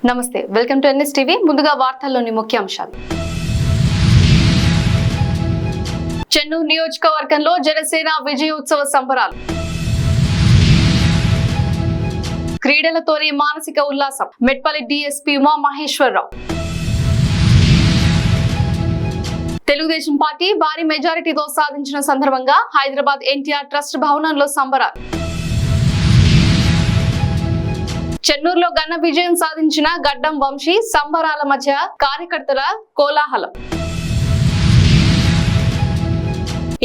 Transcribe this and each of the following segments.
నమస్తే, welcome to NS TV. ముందుగా వార్తల్లోని ముఖ్యాంశాలు. చెన్నూరు నియోజకవర్గంలో జనసేన విజయోత్సవ సంబరాలు. క్రీడలతోనే మానసిక ఉల్లాసం. మెట్పల్లి డీఎస్పీ ఉమా మహేశ్వరరావు. తెలుగుదేశం పార్టీ భారీ మెజారిటీతో సాధించిన సందర్భంగా హైదరాబాద్ ఎన్టీఆర్ ట్రస్ట్ భవనంలో సంబరాలు. చెన్నూరులో ఘన విజయం సాధించిన గడ్డం వంశీ. సంబరాల మధ్య కార్యకర్తల కోలాహలం.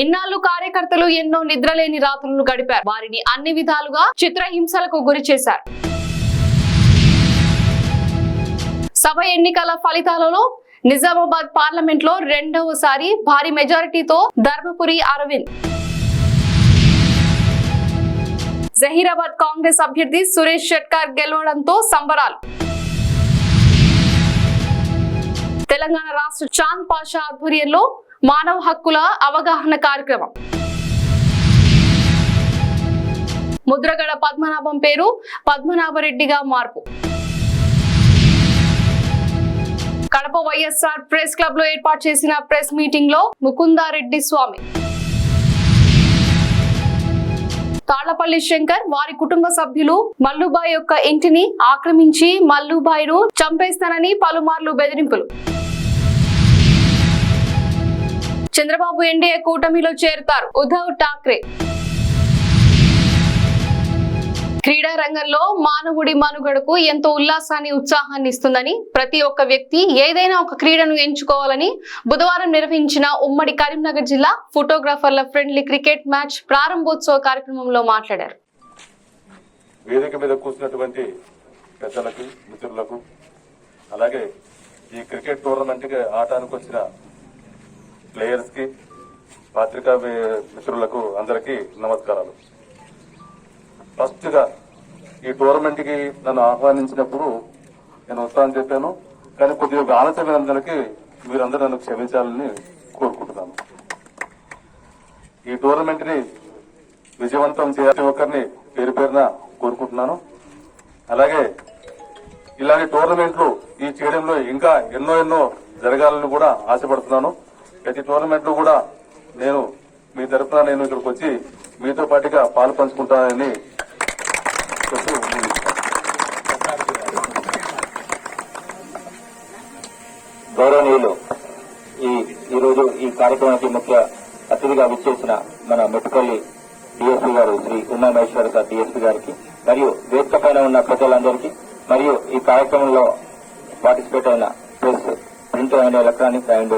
ఇన్నాళ్లు కార్యకర్తలు ఎన్నో నిద్రలేని రాత్రులను గడిపారు. వారిని అన్ని విధాలుగా చిత్రహింసలకు గురి చేశారు. సభ ఎన్నికల ఫలితాలలో నిజామాబాద్ పార్లమెంట్ లో రెండవసారి భారీ మెజారిటీతో ధర్మపురి అరవింద్. జహీరాబాద్ కాంగ్రెస్ అభ్యర్థి సురేష్ షెట్కర్ గెలవడంతో సంబరాలు. తెలంగాణ రాష్ట్ర చాంద్ పాషా ఆధ్వర్యంలో మానవ హక్కుల అవగాహన కార్యక్రమం. ముద్రగడ పద్మనాభం పేరు పద్మనాభరెడ్డిగా మార్పు. కడప వైఎస్ఆర్ ప్రెస్ క్లబ్ లో ఏర్పాటు చేసిన ప్రెస్ మీటింగ్ లో ముకుందారెడ్డి స్వామి. తాళ్లపల్లి శంకర్ వారి కుటుంబ సభ్యులు మల్లుబాయ్ యొక్క ఇంటిని ఆక్రమించి మల్లుబాయ్ను చంపేస్తానని పలుమార్లు బెదిరింపులు. చంద్రబాబు ఎన్డీఏ కూటమిలో చేరుతారు ఉద్ధవ్ ఠాక్రే. క్రీడా రంగంలో మానవుడి మనుగడకు ఎంతో ఉల్లాసాన్ని ఉత్సాహాన్ని ఇస్తుందని, ప్రతి ఒక్క వ్యక్తి ఏదైనా ఒక క్రీడను ఎంచుకోవాలని బుధవారం నిర్వహించిన ఉమ్మడి కరీంనగర్ జిల్లా ఫోటోగ్రాఫర్ల ఫ్రెండ్లీ క్రికెట్ మ్యాచ్ ప్రారంభోత్సవ కార్యక్రమంలో మాట్లాడారు. వేదిక మీద కూర్చున్నటువంటి పెద్దలకు, మిత్రులకు, అలాగే ఈ క్రికెట్ టోర్నమెంట్ కి ఆటానికి వచ్చిన ప్లేయర్స్ కి, పత్రికా మిత్రులకు అందరికీ నమస్కారాలు. ఫస్ట్ గా ఈ టోర్నమెంట్ కి నన్ను ఆహ్వానించినప్పుడు నేను వస్తానని చెప్పాను, కానీ కొద్దిగా ఆలస్యమైనందుకు మీరందరూ నన్ను క్షమించాలని కోరుకుంటున్నాను. ఈ టోర్నమెంట్ ని విజయవంతం చేయాల్సిన ఒక్కరిని పేరు పేరున కోరుకుంటున్నాను. అలాగే ఇలాంటి టోర్నమెంట్లు ఈ స్టేడియంలో ఇంకా ఎన్నో జరగాలని కూడా ఆశపడుతున్నాను. ప్రతి టోర్నమెంట్ లో కూడా నేను మీ తరఫున నేను ఇక్కడికి వచ్చి మీతో పాటుగా పాలు పంచుకుంటానని గౌరవనీయులు ఈరోజు ఈ కార్యక్రమానికి ముఖ్య అతిథిగా విచ్చేసిన మన మెట్టుపల్లి డిఎస్పీ గారు శ్రీ ఉమా మహేశ్వర సార్ డిఎస్పీ గారికి, మరియు వేదిక పైన ఉన్న ప్రజలందరికీ, మరియు ఈ కార్యక్రమంలో పార్టిసిపేట్ అయిన press, print and electronic and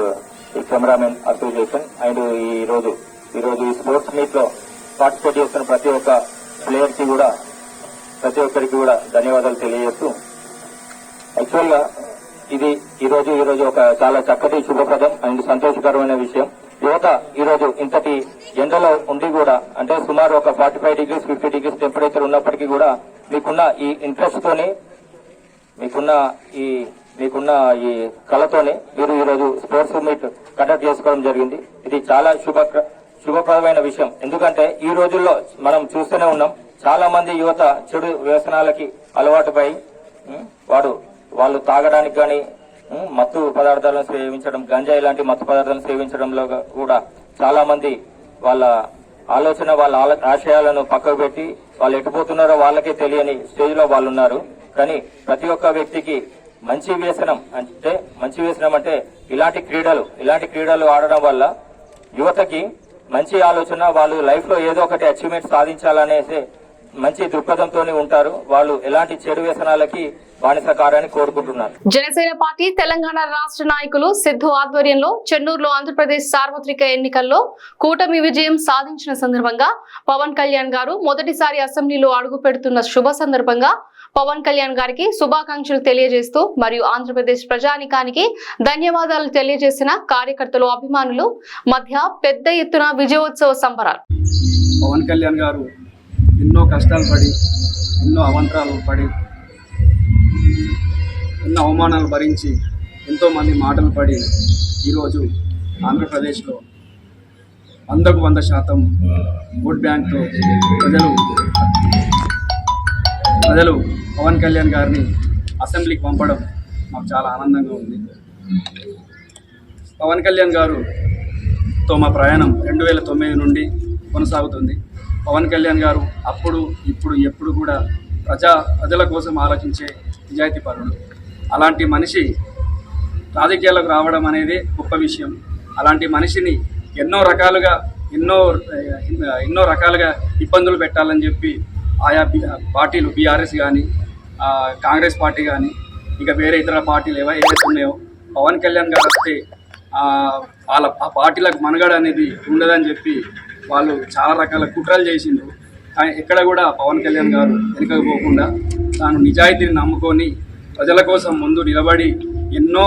cameraman association and ఈరోజు ఈ స్పోర్ట్స్ మీట్ లో పార్టిసిపేట్ చేస్తున్న ప్రతి ఒక్క ప్లేయర్ కి కూడా, ప్రతి ఒక్కరికి కూడా ధన్యవాదాలు తెలియజేస్తూ, యాక్చువల్ గా ఇది ఈరోజు ఒక చాలా చక్కటి శుభప్రదం అండ్ సంతోషకరమైన విషయం. యువత ఈరోజు ఇంతటి ఎండలో ఉండి కూడా, అంటే సుమారు ఒక 45 డిగ్రీస్ 50 డిగ్రీస్ టెంపరేచర్ ఉన్నప్పటికీ కూడా మీకున్న ఈ ఇంట్రెస్ట్ తోని, మీకున్న ఈ కళతోని మీరు ఈరోజు స్పోర్ట్స్ మీట్ కండక్ట్ చేసుకోవడం జరిగింది. ఇది చాలా శుభప్రదమైన విషయం. ఎందుకంటే ఈ రోజుల్లో మనం చూస్తూనే ఉన్నాం, చాలా మంది యువత చెడు వ్యసనాలకి అలవాటుపై వాళ్ళు తాగడానికి గాని, మత్తు పదార్థాలను సేవించడం, గంజాయి లాంటి మత్తు పదార్థాలను సేవించడంలో కూడా చాలా మంది వాళ్ళ ఆలోచన, వాళ్ళ ఆశయాలను పక్కకు పెట్టి వాళ్ళు ఎటుపోతున్నారో వాళ్ళకే తెలియని స్టేజ్ లో వాళ్ళు ఉన్నారు. కానీ ప్రతి ఒక్క వ్యక్తికి మంచి వ్యసనం అంటే ఇలాంటి క్రీడలు ఆడడం వల్ల యువతకి మంచి ఆలోచన, వాళ్ళు లైఫ్ లో ఏదో ఒకటి అచీవ్మెంట్ సాధించాలనేసి మంచి దృక్పథంతో ఉంటారు. వాళ్ళు ఎలాంటి చెడు వ్యసనాలకి బానిస కారని కోరుకుంటున్నారు. జనసేన పార్టీ తెలంగాణ రాష్ట్ర నాయకులు సిద్ధు ఆధ్వర్యంలో చెన్నూరులో ఆంధ్రప్రదేశ్ సార్వత్రిక ఎన్నికల్లో కూటమి విజయం సాధించిన సందర్భంగా పవన్ కళ్యాణ్ గారు మొదటిసారి అసెంబ్లీలో అడుగు పెడుతున్న శుభ సందర్భంగా పవన్ కళ్యాణ్ గారికి శుభాకాంక్షలు తెలియజేస్తూ మరియు ఆంధ్రప్రదేశ్ ప్రజానికానికి ధన్యవాదాలు తెలియజేసిన కార్యకర్తలు, అభిమానులు మధ్య పెద్ద ఎత్తున విజయోత్సవ సంబరాలు. పవన్ కళ్యాణ్ గారు ఎన్నో కష్టాలు పడి, ఎన్నో అవంతరాలు పడి, ఎన్నో అవమానాలు భరించి, ఎంతోమంది మాటలు పడి ఈరోజు ఆంధ్రప్రదేశ్లో 100కు 100% ఓట్ బ్యాంక్తో ప్రజలు పవన్ కళ్యాణ్ గారిని అసెంబ్లీకి పంపడం మాకు చాలా ఆనందంగా ఉంది. పవన్ కళ్యాణ్ గారుతో మా ప్రయాణం 2009 నుండి కొనసాగుతుంది. పవన్ కళ్యాణ్ గారు అప్పుడు ఇప్పుడు ఎప్పుడు కూడా ప్రజల కోసం ఆలోచించే నిజాయితీపరుడు. అలాంటి మనిషి రాజకీయాలకు రావడం అనేది గొప్ప విషయం. అలాంటి మనిషిని ఎన్నో రకాలుగా ఇబ్బందులు పెట్టాలని చెప్పి ఆయా పార్టీలు బీఆర్ఎస్ కానీ కాంగ్రెస్ పార్టీ కానీ ఇక వేరే ఇతర పార్టీలు ఏవైతే ఉన్నాయో పవన్ కళ్యాణ్ గారు వస్తే ఆ పార్టీలకు మనుగడ అనేది ఉండదని చెప్పి వాళ్ళు చాలా రకాల కుట్రలు చేసిండ్రు. కానీ ఎక్కడ కూడా పవన్ కళ్యాణ్ గారు వెనుకపోకుండా తాను నిజాయితీని నమ్ముకొని ప్రజల కోసం ముందు నిలబడి ఎన్నో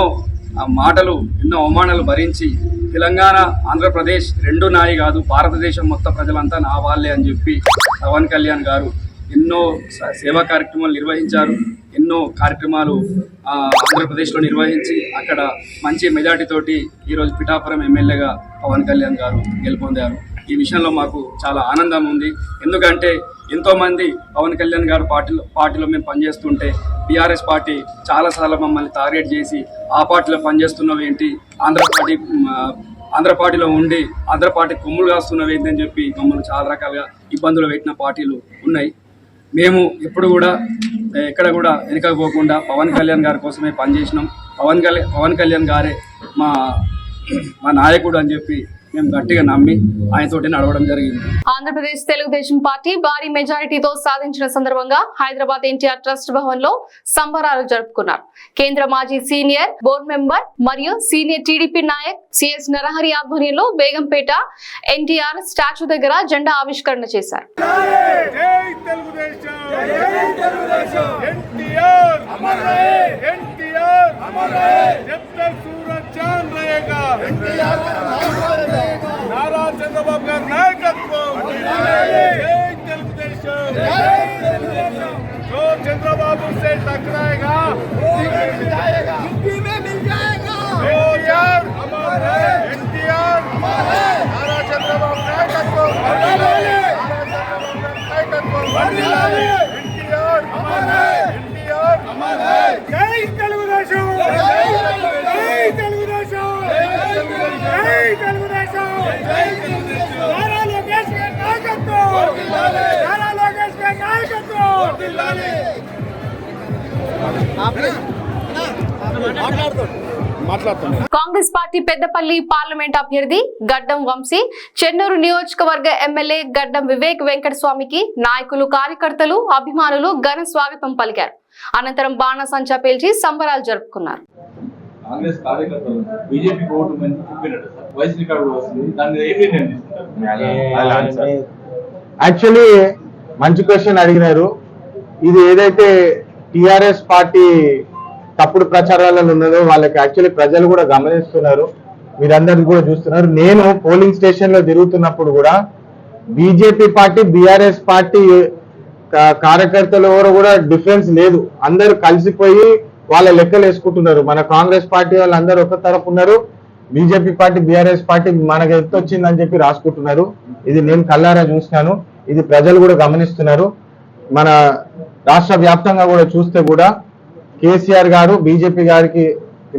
మాటలు ఎన్నో అవమానాలు భరించి తెలంగాణ ఆంధ్రప్రదేశ్ రెండు నాయి కాదు, భారతదేశం మొత్తం ప్రజలంతా నా వాళ్ళే అని చెప్పి పవన్ కళ్యాణ్ గారు ఎన్నో సేవా కార్యక్రమాలు నిర్వహించారు. ఎన్నో కార్యక్రమాలు ఆంధ్రప్రదేశ్లో నిర్వహించి అక్కడ మంచి మెజార్టీతోటి ఈరోజు పిఠాపురం ఎమ్మెల్యేగా పవన్ కళ్యాణ్ గారు గెలుపొందారు. ఈ విషయంలో మాకు చాలా ఆనందం ఉంది. ఎందుకంటే ఎంతోమంది పవన్ కళ్యాణ్ గారు పార్టీలో మేము పనిచేస్తుంటే బీఆర్ఎస్ పార్టీ చాలాసార్లు మమ్మల్ని టార్గెట్ చేసి ఆ పార్టీలో పనిచేస్తున్నవేంటి, ఆంధ్ర పార్టీలో ఉండి ఆంధ్ర పార్టీ కొమ్ములు కాస్తున్నవేంటి అని చెప్పి మమ్మల్ని చాలా రకాలుగా ఇబ్బందులు పెట్టిన పార్టీలు ఉన్నాయి. మేము ఎప్పుడు కూడా ఎక్కడ కూడా వెనకపోకుండా పవన్ కళ్యాణ్ గారి కోసమే పనిచేసినాం. పవన్ కళ్యాణ్ గారే మా నాయకుడు అని చెప్పి మేము గట్టిగా నమ్మి ఆయనతోటి నడవడం జరిగింది. ఆంధ్రప్రదేశ్ తెలుగుదేశం పార్టీ భారీ మెజారిటీతో సాధించిన సందర్భంగా హైదరాబాద్ ఎన్టీఆర్ ట్రస్ట్ భవన్ లో సంబరాలు జరుపుకున్నారు. కేంద్ర మాజీ సీనియర్ బోర్డు మెంబర్ మరియు సీనియర్ టీడీపీ నాయక్ సిఎస్ నరహరి ఆధ్వర్యంలో బేగంపేట ఎన్టీఆర్ స్టాచ్యూ దగ్గర జెండా ఆవిష్కరణ చేశారు. नारा चंद्रबाबू का नायकत्व, जो चंद्रबाबू से टकराएगा में मिल जाएगा। एनटीआर नारा चंद्रबाबू नायकत्व, जय తెలుగుదేశం, జై తెలుగుదేశం, జై తెలుగుదేశం, నారా లోకేష్ గారి నాయకత్వం, నారా లోకేష్ గారి నాయకత్వం. కాంగ్రెస్ పార్టీ పెద్దపల్లి పార్లమెంట్ అభ్యర్థి గడ్డం వంశీ చెన్నూరు నియోజకవర్గ ఎమ్మెల్యే గడ్డం వివేక్ వెంకటస్వామికి నాయకులు, కార్యకర్తలు, అభిమానులు ఘన స్వాగతం పలికారు. అనంతరం బాణసంచా పేల్చి సంబరాలు జరుపుకున్నారు. కాంగ్రెస్ కార్యకర్తలు బీజేపీ ఓటు చెప్పినట్టు సార్ వైస్ రికార్డు వస్తుంది, దాన్ని ఏ నిర్ణయం తీసుకుంటారు? యాక్చువల్లీ మంచి క్వశ్చన్ అడిగినారు. ఇది ఏదైతే టిఆర్ఎస్ పార్టీ తప్పుడు ప్రచారాలలో ఉన్నదో వాళ్ళకి యాక్చువల్లీ ప్రజలు కూడా గమనిస్తున్నారు, మీరందరూ కూడా చూస్తున్నారు. నేను పోలింగ్ స్టేషన్ లో తిరుగుతున్నప్పుడు కూడా బీజేపీ పార్టీ బీఆర్ఎస్ పార్టీ కార్యకర్తలు ఎవరు కూడా డిఫరెన్స్ లేదు, అందరూ కలిసిపోయి వాళ్ళ లెక్కలు వేసుకుంటున్నారు. మన కాంగ్రెస్ పార్టీ వాళ్ళందరూ ఒక తరపు ఉన్నారు, బీజేపీ పార్టీ బీఆర్ఎస్ పార్టీ మనకు ఎంత వచ్చిందని చెప్పి రాసుకుంటున్నారు. ఇది నేను కళ్ళారా చూసినాను, ఇది ప్రజలు కూడా గమనిస్తున్నారు. మన రాష్ట్ర వ్యాప్తంగా కూడా చూస్తే కూడా కేసీఆర్ గారు బీజేపీ గారికి,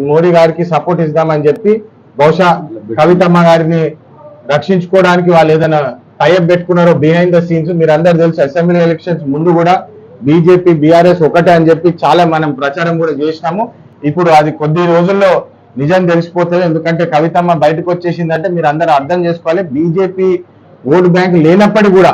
మోడీ గారికి సపోర్ట్ ఇద్దామని చెప్పి బహుశా కవితమ్మ గారిని రక్షించుకోవడానికి వాళ్ళు ఏదైనా టైఅప్ పెట్టుకున్నారో బిహైండ్ ద సీన్స్. మీరు అందరు తెలుసు, అసెంబ్లీ ఎలక్షన్స్ ముందు కూడా బీజేపీ బీఆర్ఎస్ ఒకటే అని చెప్పి చాలా మనం ప్రచారం కూడా చేసినాము. ఇప్పుడు అది కొద్ది రోజుల్లో నిజం తెలిసిపోతుంది. ఎందుకంటే కవితమ్మ బయటకు వచ్చేసిందంటే మీరు అందరూ అర్థం చేసుకోవాలి, బీజేపీ ఓట్ బ్యాంక్ లేనప్పటికీ కూడా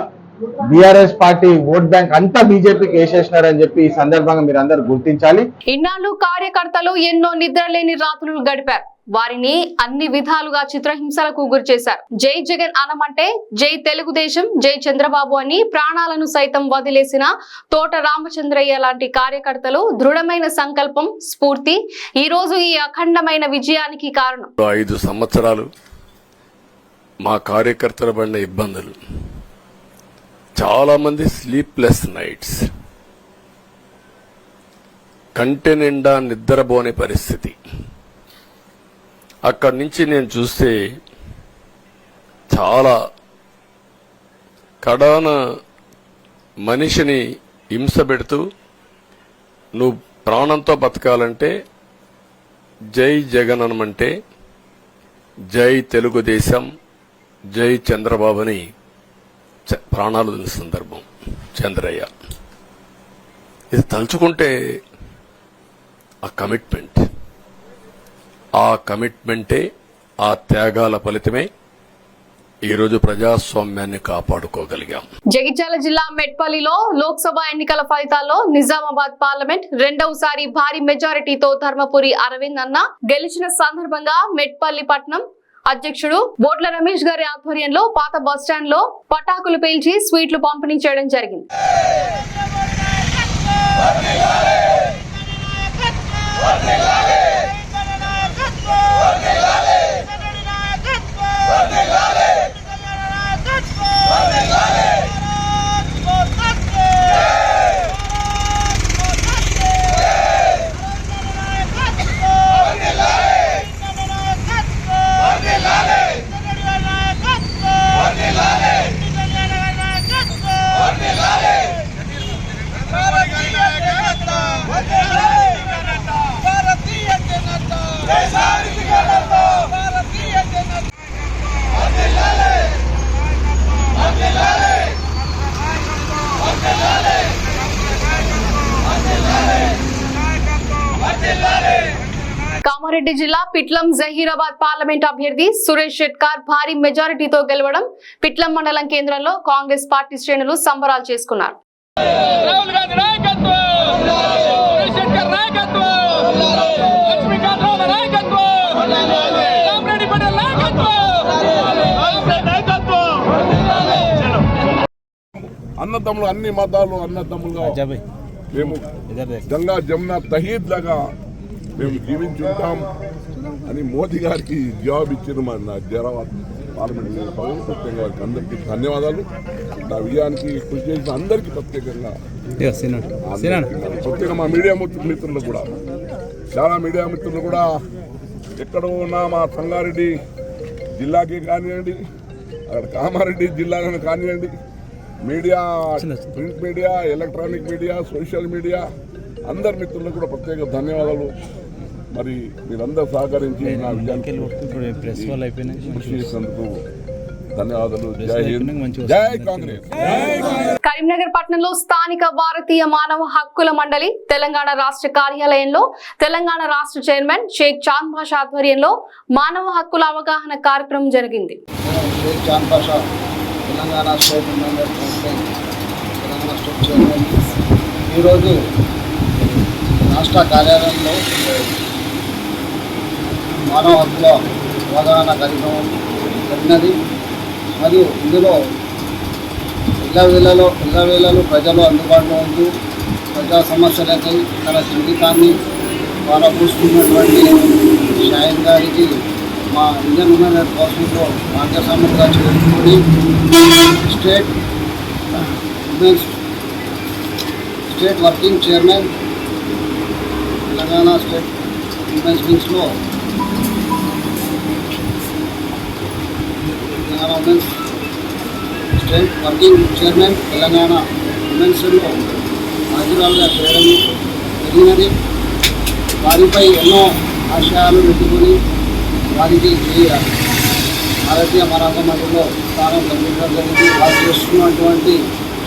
బీఆర్ఎస్ పార్టీ ఓట్ బ్యాంక్ అంతా బీజేపీకి వేసేసినారని చెప్పి ఈ సందర్భంగా మీరు అందరూ గుర్తించాలి. ఇన్నాళ్ళు కార్యకర్తలు ఎన్నో నిద్రలేని రాత్రులు గడిపారు. వారిని అన్ని విధాలుగా చిత్రహింసలకు గురి చేశారు. జై జగన్ అనమంటే జై తెలుగుదేశం, జై చంద్రబాబు అని ప్రాణాలను సైతం వదిలేసిన తోట రామచంద్రయ్య లాంటి కార్యకర్తలు దృఢమైన సంకల్పం, స్ఫూర్తి ఈ రోజు ఈ అఖండమైన విజయానికి కారణం. 5 సంవత్సరాలు మా కార్యకర్తల పడిన ఇబ్బందులు, చాలా మంది స్లీప్లెస్ నైట్స్, కంటి నిండా నిద్రపోని పరిస్థితి. అక్కడి నుంచి నేను చూస్తే చాలా కడాన మనిషిని హింస పెడుతూ నువ్వు ప్రాణంతో బతకాలంటే జై జగన్ అనమంటే జై తెలుగుదేశం, జై చంద్రబాబుని ప్రాణాలు వదిలిన సందర్భం చంద్రయ్య. ఇది తలుచుకుంటే ఆ కమిట్మెంటే, ఆ త్యాగాల ఫలితమే ఈరోజు ప్రజాస్వామ్యాన్ని కాపాడుకోగలిగాం. జగిత్యాల జిల్లా మెట్పల్లిలో లోక్సభ ఎన్నికల ఫలితాల్లో నిజామాబాద్ పార్లమెంట్ రెండవసారి భారీ మెజారిటీతో ధర్మపురి అరవింద్ అన్న గెలిచిన సందర్భంగా మెట్పల్లి పట్నం అధ్యక్షుడు బోట్ల రమేష్ గారి ఆధ్వర్యంలో పాత బస్టాండ్ లో పటాకులు పేల్చి స్వీట్లు పంపిణీ చేయడం జరిగింది. కామారెడ్డి జిల్లా పిట్లం జహీరాబాద్ పార్లమెంట్ అభ్యర్థి సురేష్ షెట్కార్ భారీ మెజారిటీతో గెలవడం పిట్లం మండలం కేంద్రంలో కాంగ్రెస్ పార్టీ శ్రేణులు సంబరాలు చేసుకున్నారు. అన్నదమ్ములు, అన్ని మతాలు అన్నదమ్ములుగా మేము గంగా జమున తహీద్ లాగా మేము జీవించుంటాం అని మోదీ గారికి జవాబు ఇచ్చారు. మన జైరాబాద్ పార్లమెంట్ ప్రత్యేకంగా వారికి అందరికీ ధన్యవాదాలు. నా విజయానికి కృషి చేసిన అందరికీ ప్రత్యేకంగా మా మీడియా మిత్రులు కూడా, చాలా మీడియా మిత్రులు కూడా ఎక్కడో ఉన్న మా సంగారెడ్డి జిల్లాకి కానివ్వండి, అక్కడ కామారెడ్డి జిల్లాలను కానివ్వండి, media, print media, electronic media, social media అందరి మిత్రులకు కూడా ప్రత్యేక ధన్యవాదాలు. మరి మీరందరూ సహకరించి నా విజయానికి కృషి చేసినందుకు ధన్యవాదాలు. జై హింద్, జై కాంగ్రెస్. కరీంనగర్ పట్టణంలో స్థానిక భారతీయ మానవ హక్కుల మండలి తెలంగాణ రాష్ట్ర కార్యాలయంలో తెలంగాణ రాష్ట్ర చైర్మన్ షేక్ చాంద్ బాషా ఆధ్వర్యంలో మానవ హక్కుల అవగాహన కార్యక్రమం జరిగింది. తెలంగాణ స్టేట్ చైర్మన్ ఈరోజు రాష్ట్ర కార్యాలయంలో మానవ హక్కుల అవగాహన కార్యక్రమం జరిగినది. మరియు ఇందులో ఇళ్ళవేళలో ప్రజలు అందుబాటులో ఉంటూ ప్రజా సమస్యలకై తన జీవితాన్ని పాలపూస్తున్నటువంటి షాహిద్ గారికి మా ఇండియన్ ఉమెన్ హెల్త్ కౌన్సిల్లో భాగస్వాములుగా చేసుకుని state working chairman Telangana state women's వింగ్స్లో Telangana women's state working chairman Telangana ఉమెన్స్లో హాజరుగా చేయడం జరిగినది. వారిపై ఎన్నో ఆశయాలు పెట్టుకొని వారికి భారతీయ మానవ మండలిలో స్థానం కల్పించడం జరిగింది. వారు చేస్తున్నటువంటి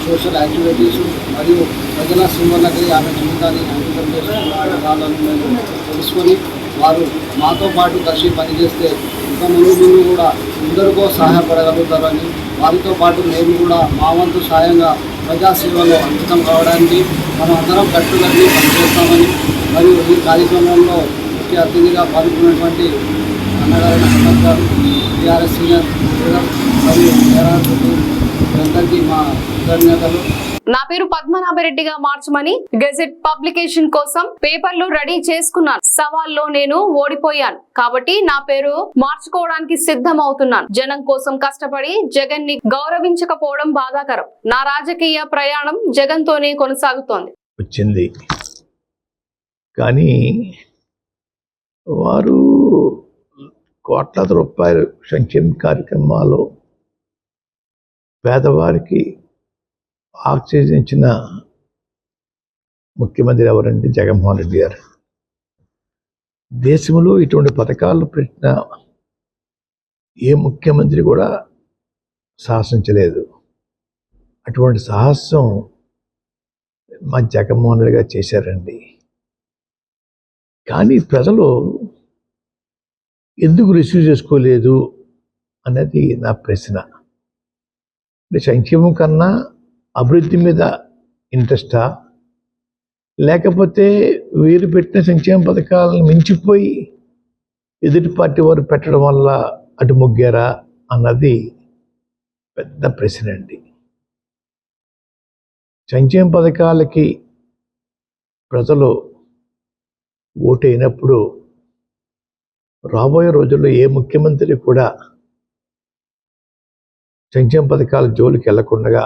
సోషల్ యాక్టివిటీస్ మరియు ప్రజల సింబర్లకి ఆమె జీవితాన్ని అంకితం చేసుకున్న మేము తెలుసుకొని వారు మాతో పాటు కలిసి పనిచేస్తే ఇంకా ముందు కూడా అందరికో సహాయపడగలుగుతారని, వారితో పాటు మేము కూడా మా వంతు సాయంగా ప్రజాసేవలో అంకితం కావడానికి మనం అందరం కట్టుకట్టి పనిచేస్తామని, మరియు ఈ కార్యక్రమంలో ముఖ్య అతిథిగా పాల్గొన్నటువంటి అన్నగారైన హనుమంత్ గారు, టీఆర్ఎస్ సీనియర్ లీడర్ మరియు అందరికీ మా ధన్యవాదాలు. నా పేరు పద్మనాభరెడ్డిగా మార్చమని గెజెట్ పబ్లికేషన్ కోసం పేపర్లు రెడీ చేసుకున్నాను. సవాల్లో నేను ఓడిపోయాను కాబట్టి నా పేరు మార్చుకోవడానికి సిద్ధం అవుతున్నాను. జనం కోసం కష్టపడి జగన్ ని గౌరవించకపోవడం బాధాకరం. నా రాజకీయ ప్రయాణం జగన్ తోనే కొనసాగుతోంది. వచ్చింది కానీ వారు కోట్లాది రూపాయలు సంక్షేమ కార్యక్రమాలు పేదవారికి ఆక్సిజన్ ఇచ్చిన ముఖ్యమంత్రి ఎవరంటే జగన్మోహన్ రెడ్డి గారు. దేశంలో ఇటువంటి పథకాలు పెట్టిన ఏ ముఖ్యమంత్రి కూడా సాహసించలేదు. అటువంటి సాహసం మా జగన్మోహన్ రెడ్డి గారు చేశారండి. కానీ ప్రజలు ఎందుకు రిసీవ్ చేసుకోలేదు అనేది నా ప్రశ్న. అంటే సంక్షేమం కన్నా అభివృద్ధి మీద ఇంట్రెస్టా, లేకపోతే వీరు పెట్టిన సంక్షేమ పథకాలను మించిపోయి ఎదుటి పార్టీ వారు పెట్టడం వల్ల అటు మొగ్గారా అన్నది పెద్ద ప్రశ్న అండి. సంక్షేమ పథకాలకి ప్రజలు ఓటైనప్పుడు రాబోయే రోజుల్లో ఏ ముఖ్యమంత్రి కూడా సంక్షేమ పథకాల జోలికి వెళ్లకుండా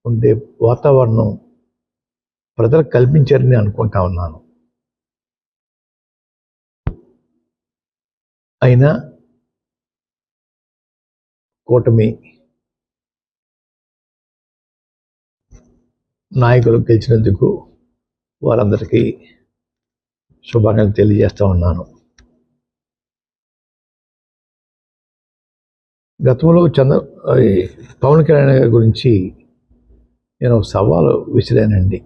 ఉండే వాతావరణం ప్రజలకు కల్పించారని అనుకుంటా ఉన్నాను. అయినా కూటమి నాయకులు గెలిచినందుకు వారందరికీ శుభాకాంక్షలు తెలియజేస్తా ఉన్నాను. గతంలో పవన్ కళ్యాణ్ గారి గురించి నేను ఒక సవాలు విసిరానండి.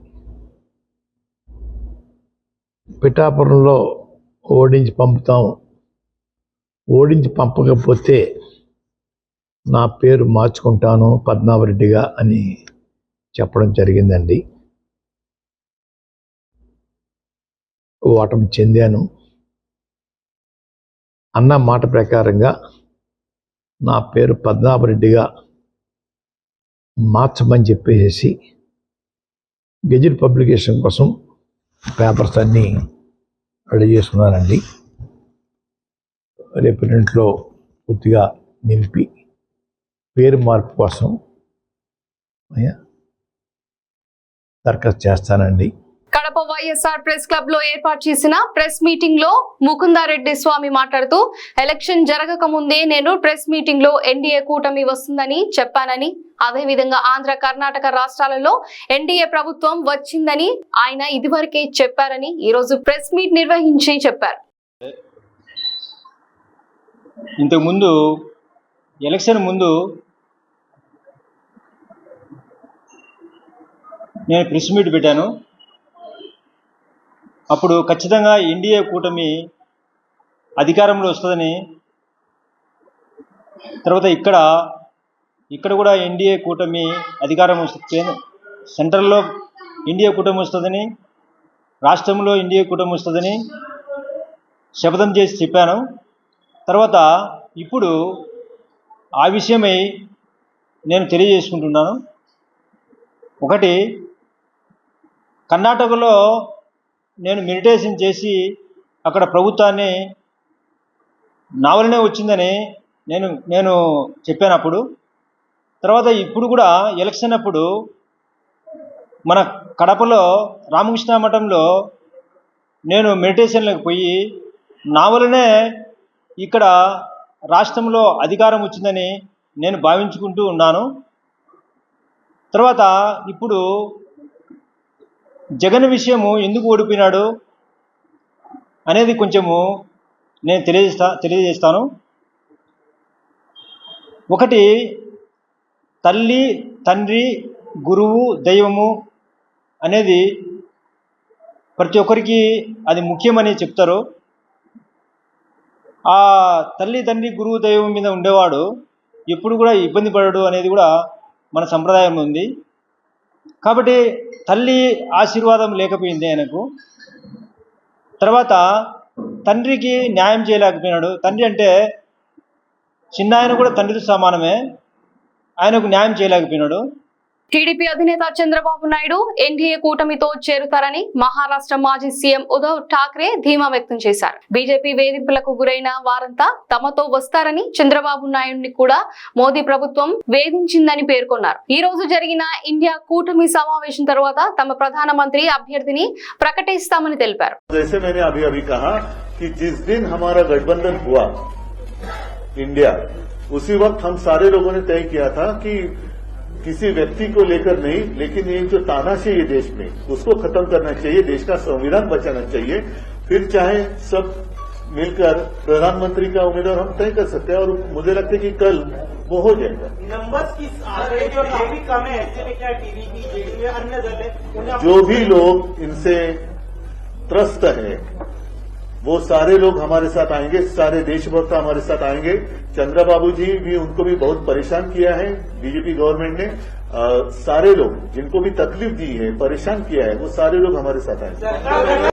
పిఠాపురంలో ఓడించి పంపుతాం, ఓడించి పంపకపోతే నా పేరు మార్చుకుంటాను పద్మనాభరెడ్డిగా అని చెప్పడం జరిగిందండి. ఓటమి చెందాను. అన్న మాట ప్రకారంగా నా పేరు పద్మనాభరెడ్డిగా మార్చమని చెప్పేసి గెజిట్ పబ్లికేషన్ కోసం పేపర్స్ అన్నీ రెడీ చేసుకున్నానండి. రేపు రెంట్లో పూర్తిగా నింపి పేరు మార్పు కోసం దరఖాస్తు చేస్తానండి. కడప వైఎస్ఆర్ ప్రెస్ క్లబ్ లో ఏర్పాటు చేసిన ప్రెస్ మీటింగ్ లో ముకుందారెడ్డి స్వామి మాట్లాడుతూ ఎలక్షన్ జరగక ముందే నేను ప్రెస్ మీటింగ్ లో ఎన్డీఏ కూటమి వస్తుందని చెప్పానని, అదేవిధంగా ఆంధ్ర కర్ణాటక రాష్ట్రాలలో ఎన్డీఏ ప్రభుత్వం వచ్చిందని ఆయన ఇదివరకే చెప్పారని ఈ రోజు ప్రెస్ మీట్ నిర్వహించి చెప్పారు. ఇంతకుముందు ఎలక్షన్ ముందు నేను ప్రెస్ మీట్ పెట్టాను. అప్పుడు ఖచ్చితంగా ఎన్డీఏ కూటమి అధికారంలో వస్తుందని, తర్వాత ఇక్కడ కూడా ఎన్డీఏ కూటమి అధికారం వస్తుంది, సెంట్రల్లో ఎన్డీఏ కూటమి వస్తుందని, రాష్ట్రంలో ఎన్డీఏ కూటమి వస్తుందని శపథం చేసి చెప్పాను. తర్వాత ఇప్పుడు ఆ విషయమై నేను తెలియజేసుకుంటున్నాను. ఒకటి, కర్ణాటకలో నేను మెడిటేషన్ చేసి అక్కడ ప్రభుత్వాన్ని నా వల్లనే వచ్చిందని నేను చెప్పాను అప్పుడు. తర్వాత ఇప్పుడు కూడా ఎలక్షన్ అప్పుడు మన కడపలో రామకృష్ణ మఠంలో నేను మెడిటేషన్లకు పోయి నా వల్లనే ఇక్కడ రాష్ట్రంలో అధికారం వచ్చిందని నేను భావించుకుంటూ ఉన్నాను. తర్వాత ఇప్పుడు జగన్ విషయము ఎందుకు ఓడిపోయినాడు అనేది కొంచెము నేను తెలియజేస్తాను. ఒకటి, తల్లి, తండ్రి, గురువు, దైవము అనేది ప్రతి ఒక్కరికి అది ముఖ్యమని చెప్తారు. ఆ తల్లి, తండ్రి, గురువు, దైవం మీద ఉండేవాడు ఎప్పుడు కూడా ఇబ్బంది పడడు అనేది కూడా మన సంప్రదాయం ఉంది. కాబట్టి తల్లి ఆశీర్వాదం లేకపోయింది ఆయనకు. తర్వాత తండ్రికి న్యాయం చేయలేకపోయినాడు. తండ్రి అంటే చిన్న ఆయన కూడా తండ్రితో సమానమే, ఆయనకు న్యాయం చేయలేకపోయినాడు. టీడీపీ అధినేత చంద్రబాబు నాయుడు ఎన్డీఏ కూటమితో చేరుతారని మహారాష్ట్ర మాజీ సీఎం ఉద్ధవ్ ఠాక్రే ధీమా వ్యక్తం చేశారు. బీజేపీ వేధింపులకు గురైన వారంతా తమతో వస్తారని, చంద్రబాబు నాయుడిని కూడా మోదీ ప్రభుత్వం వేధించిందని పేర్కొన్నారు. ఈ రోజు జరిగిన ఇండియా కూటమి సమావేశం తర్వాత తమ ప్రధానమంత్రి అభ్యర్థిని ప్రకటిస్తామని తెలిపారు. इंडिया उसी वक्त हम सारे लोगों ने तय किया था कि किसी व्यक्ति को लेकर नहीं, लेकिन ये जो तानाशाही है देश में, उसको खत्म करना चाहिए, देश का संविधान बचाना चाहिए। फिर चाहे सब मिलकर प्रधानमंत्री का उम्मीदवार हम तय कर सकते हैं, और मुझे लगता है कि कल वो हो जाएगा। नंबर्स की जो काफी कम है, ऐसे में क्या टीडीपी जेडीयू या अन्य दल है, जो भी लोग इनसे त्रस्त है वो सारे लोग हमारे साथ आएंगे, सारे देशभक्त हमारे साथ आएंगे। चंद्रबाबू जी भी, उनको भी बहुत परेशान किया है बीजेपी गवर्नमेंट ने। सारे लोग जिनको भी तकलीफ दी है, परेशान किया है, वो सारे लोग हमारे साथ आएंगे।